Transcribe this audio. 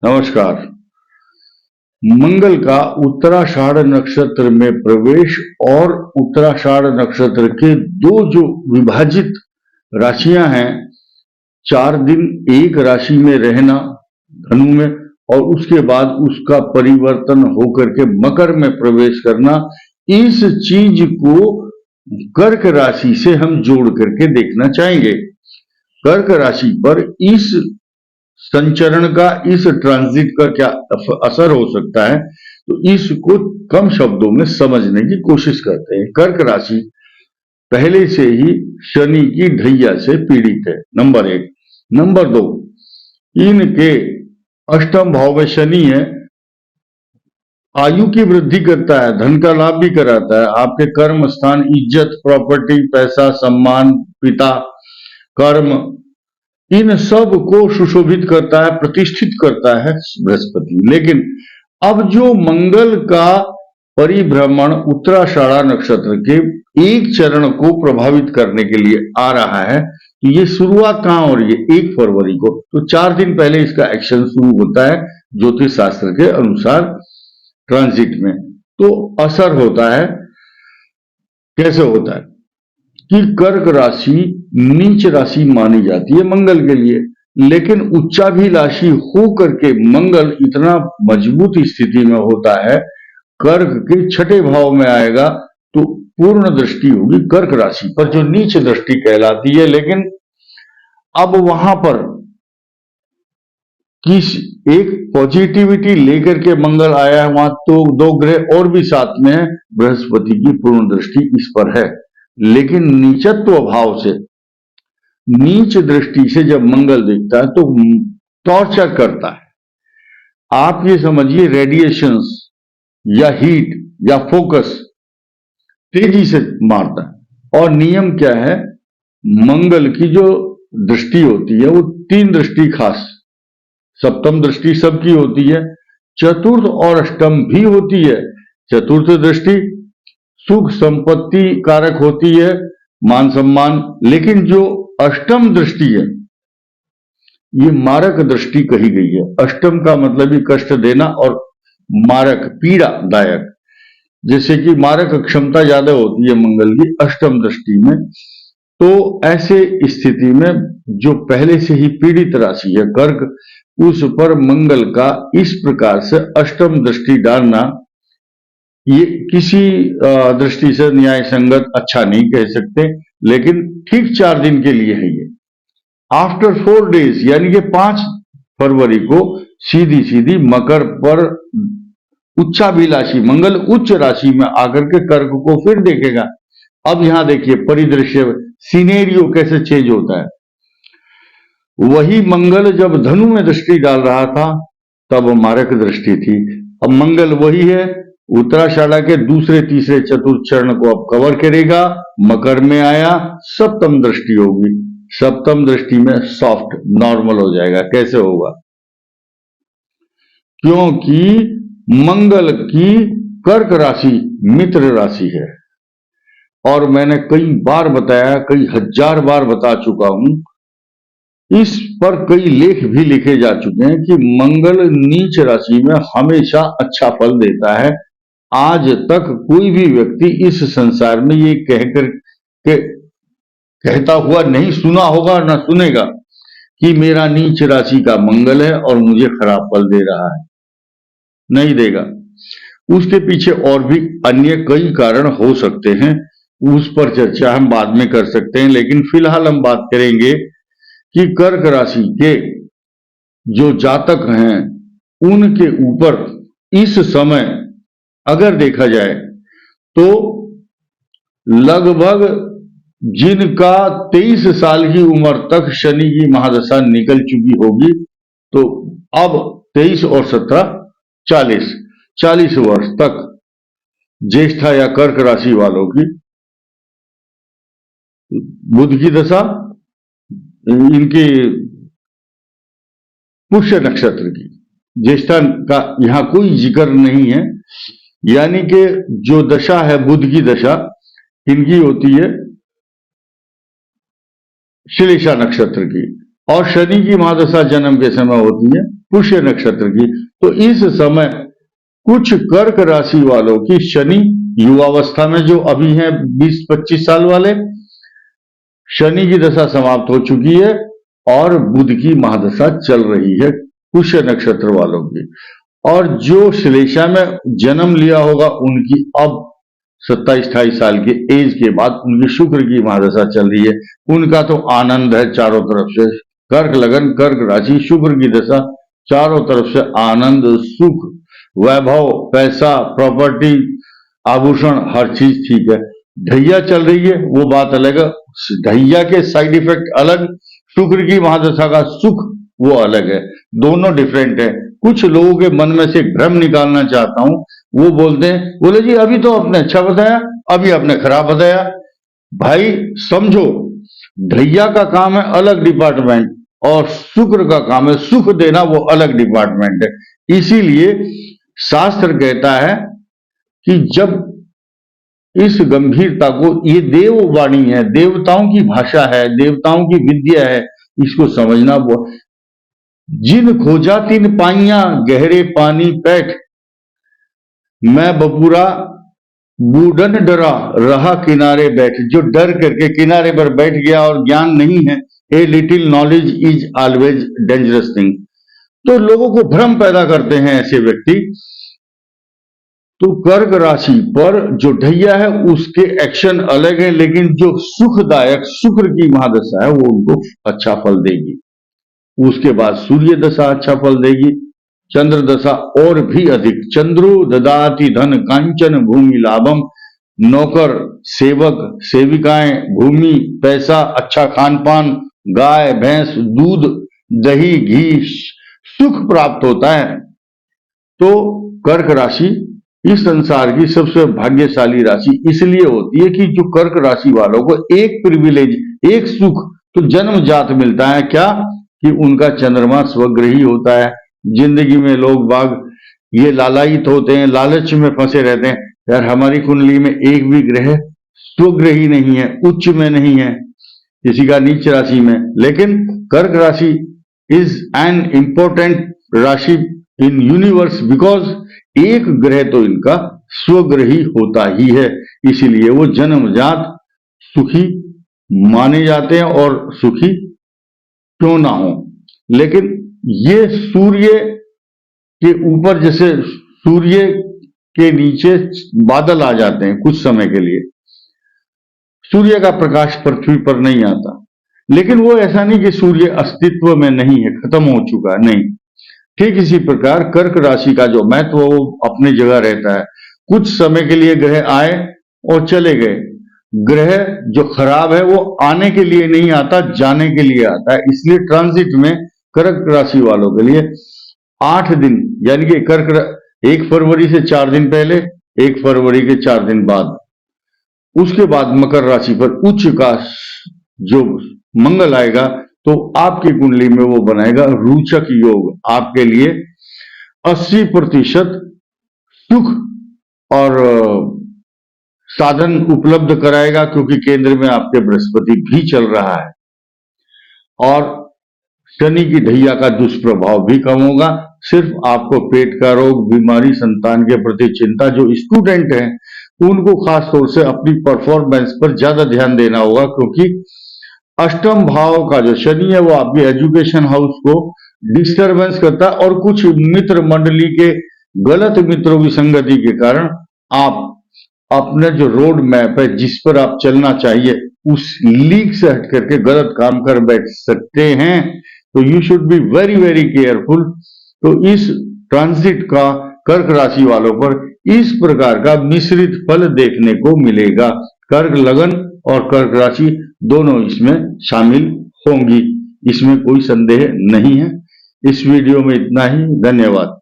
नमस्कार। मंगल का उत्तराषाढ़ नक्षत्र में प्रवेश और उत्तराषाढ़ नक्षत्र के दो जो विभाजित राशियां हैं, 4 दिन एक राशि में रहना धनु में और उसके बाद उसका परिवर्तन होकर के मकर में प्रवेश करना, इस चीज को कर्क राशि से हम जोड़ करके देखना चाहेंगे। कर्क राशि पर इस संचरण का, इस ट्रांजिट का क्या असर हो सकता है, तो इसको कम शब्दों में समझने की कोशिश करते हैं। कर्क राशि पहले से ही शनि की ढैया से पीड़ित है, नंबर 1। नंबर 2, इनके अष्टम भाव में शनि है, आयु की वृद्धि करता है, धन का लाभ भी कराता है, आपके कर्म स्थान, इज्जत, प्रॉपर्टी, पैसा, सम्मान, पिता, कर्म, इन सब को सुशोभित करता है, प्रतिष्ठित करता है बृहस्पति। लेकिन अब जो मंगल का परिभ्रमण उत्तराषाढ़ नक्षत्र के एक चरण को प्रभावित करने के लिए आ रहा है, तो ये शुरुआत कहां हो रही है? 1 फरवरी को। तो 4 दिन पहले इसका एक्शन शुरू होता है ज्योतिष शास्त्र के अनुसार ट्रांजिट में। तो असर होता है, कैसे होता है कि कर्क राशि नीच राशि मानी जाती है मंगल के लिए, लेकिन उच्चाभिलाषी हो करके मंगल इतना मजबूत स्थिति में होता है, कर्क के 6ठे भाव में आएगा तो पूर्ण दृष्टि होगी कर्क राशि पर, जो नीच दृष्टि कहलाती है। लेकिन अब वहां पर किस एक पॉजिटिविटी लेकर के मंगल आया है, वहां तो 2 ग्रह और भी साथ में है, बृहस्पति की पूर्ण दृष्टि इस पर है। लेकिन नीचत्व भाव से, नीच दृष्टि से जब मंगल दिखता है तो टॉर्चर करता है। आप ये समझिए, रेडिएशंस या हीट या फोकस तेजी से मारता है। और नियम क्या है, मंगल की जो दृष्टि होती है वो 3 दृष्टि खास, सप्तम दृष्टि सबकी होती है, चतुर्थ और अष्टम भी होती है। चतुर्थ दृष्टि सुख संपत्ति कारक होती है, मान सम्मान, लेकिन जो अष्टम दृष्टि है ये मारक दृष्टि कही गई है। अष्टम का मतलब ही कष्ट देना और मारक पीड़ादायक, जैसे कि मारक क्षमता ज्यादा होती है मंगल की अष्टम दृष्टि में। तो ऐसे स्थिति में जो पहले से ही पीड़ित राशि है कर्क, उस पर मंगल का इस प्रकार से अष्टम दृष्टि डालना, ये किसी दृष्टि से न्याय संगत अच्छा नहीं कह सकते, लेकिन ठीक 4 दिन के लिए है ये। आफ्टर 4 डेज यानी कि 5 फरवरी को सीधी सीधी मकर पर उच्चाभिलाषी मंगल उच्च राशि में आकर के कर्क को फिर देखेगा। अब यहां देखिए परिदृश्य, सिनेरियो कैसे चेंज होता है। वही मंगल जब धनु में दृष्टि डाल रहा था तब मारक दृष्टि थी, अब मंगल वही है, उत्तराषाढ़ के दूसरे तीसरे चतुर्थ चरण को अब कवर करेगा, मकर में आया, सप्तम दृष्टि होगी। सप्तम दृष्टि में सॉफ्ट नॉर्मल हो जाएगा। कैसे होगा? क्योंकि मंगल की कर्क राशि मित्र राशि है, और मैंने कई बार बताया, कई हजार बार बता चुका हूं, इस पर कई लेख भी लिखे जा चुके हैं कि मंगल नीच राशि में हमेशा अच्छा फल देता है। आज तक कोई भी व्यक्ति इस संसार में ये कहकर के कहता हुआ नहीं सुना होगा ना सुनेगा कि मेरा नीच राशि का मंगल है और मुझे खराब फल दे रहा है। नहीं देगा। उसके पीछे और भी अन्य कई कारण हो सकते हैं, उस पर चर्चा हम बाद में कर सकते हैं। लेकिन फिलहाल हम बात करेंगे कि कर्क राशि के जो जातक हैं उनके ऊपर इस समय अगर देखा जाए तो लगभग जिनका 23 साल की उम्र तक शनि की महादशा निकल चुकी होगी, तो अब 23 और 17 40 वर्ष तक ज्येष्ठा या कर्क राशि वालों की बुध की दशा, इनके पुष्य नक्षत्र की, ज्येष्ठा का यहां कोई जिक्र नहीं है, यानी कि जो दशा है बुध की दशा इनकी होती है श्लेषा नक्षत्र की, और शनि की महादशा जन्म के समय होती है पुष्य नक्षत्र की। तो इस समय कुछ कर्क राशि वालों की शनि युवावस्था में जो अभी हैं 20-25 साल वाले, शनि की दशा समाप्त हो चुकी है और बुध की महादशा चल रही है पुष्य नक्षत्र वालों की। और जो श्लेषा में जन्म लिया होगा उनकी अब 27-28 साल के एज के बाद उनकी शुक्र की महादशा चल रही है। उनका तो आनंद है चारों तरफ से। कर्क लगन, कर्क राशि, शुक्र की दशा, चारों तरफ से आनंद, सुख, वैभव, पैसा, प्रॉपर्टी, आभूषण, हर चीज ठीक है। ढैया चल रही है वो बात अलग है, ढैया के साइड इफेक्ट अलग, शुक्र की महादशा का सुख वो अलग है, दोनों डिफरेंट है। कुछ लोगों के मन में से भ्रम निकालना चाहता हूं, वो बोलते हैं, बोले जी अभी तो आपने अच्छा बताया, अभी आपने खराब बताया। भाई समझो, ढैया का काम है अलग डिपार्टमेंट और शुक्र का काम है सुख देना, वो अलग डिपार्टमेंट है। इसीलिए शास्त्र कहता है कि जब इस गंभीरता को, ये देववाणी है, देवताओं की भाषा है, देवताओं की विद्या है, इसको समझना। जिन खोजा तिन पाइया गहरे पानी पैठ, मैं बबूरा बूढ़न डरा रहा किनारे बैठ। जो डर करके किनारे पर बैठ गया और ज्ञान नहीं है, a little knowledge is always dangerous thing. तो लोगों को भ्रम पैदा करते हैं ऐसे व्यक्ति। तो कर्क राशि पर जो ढैया है उसके एक्शन अलग है, लेकिन जो सुखदायक शुक्र की महादशा है वो उनको अच्छा फल देगी। उसके बाद सूर्य दशा अच्छा फल देगी, चंद्र दशा और भी अधिक। चंद्रो ददाति धन कांचन भूमि लाभम, नौकर, सेवक, सेविकाएं, भूमि, पैसा, अच्छा खान पान, गाय भैंस, दूध, दही, घी, सुख प्राप्त होता है। तो कर्क राशि इस संसार की सबसे भाग्यशाली राशि इसलिए होती है कि जो कर्क राशि वालों को एक प्रिविलेज, एक सुख तो जन्मजात मिलता है। क्या कि उनका चंद्रमा स्वग्रही होता है। जिंदगी में लोग बाग ये लालायित होते हैं, लालच में फंसे रहते हैं, यार हमारी कुंडली में एक भी ग्रह स्वग्रही नहीं है, उच्च में नहीं है, किसी का नीच राशि में। लेकिन कर्क राशि इज एन इंपॉर्टेंट राशि इन यूनिवर्स बिकॉज एक ग्रह तो इनका स्वग्रही होता ही है, इसीलिए वो जन्मजात सुखी माने जाते हैं और सुखी क्यों ना हो। लेकिन ये सूर्य के ऊपर, जैसे सूर्य के नीचे बादल आ जाते हैं कुछ समय के लिए, सूर्य का प्रकाश पृथ्वी पर नहीं आता, लेकिन वो ऐसा नहीं कि सूर्य अस्तित्व में नहीं है, खत्म हो चुका है, नहीं। ठीक इसी प्रकार कर्क राशि का जो महत्व वो अपनी जगह रहता है। कुछ समय के लिए ग्रह आए और चले गए। ग्रह जो खराब है वो आने के लिए नहीं आता, जाने के लिए आता है। इसलिए ट्रांजिट में कर्क राशि वालों के लिए 8 दिन, यानी कि कर्क 1 फरवरी से 4 दिन पहले, 1 फरवरी के 4 दिन बाद, उसके बाद मकर राशि पर उच्च का जो मंगल आएगा तो आपकी कुंडली में वो बनाएगा रोचक योग, आपके लिए 80% सुख और साधन उपलब्ध कराएगा, क्योंकि केंद्र में आपके बृहस्पति भी चल रहा है और शनि की ढैया का दुष्प्रभाव भी कम होगा। सिर्फ आपको पेट का रोग, बीमारी, संतान के प्रति चिंता, जो स्टूडेंट हैं उनको खास तौर से अपनी परफॉर्मेंस पर ज्यादा ध्यान देना होगा, क्योंकि अष्टम भाव का जो शनि है वो आपके एजुकेशन हाउस को डिस्टरबेंस करता है और कुछ मित्र मंडली के गलत मित्रों की संगति के कारण आप अपने जो रोड मैप है जिस पर आप चलना चाहिए उस लीक से हट करके गलत काम कर बैठ सकते हैं। तो you should be very very careful. तो इस ट्रांजिट का कर्क राशि वालों पर इस प्रकार का मिश्रित फल देखने को मिलेगा। कर्क लगन और कर्क राशि दोनों इसमें शामिल होंगी, इसमें कोई संदेह नहीं है। इस वीडियो में इतना ही, धन्यवाद।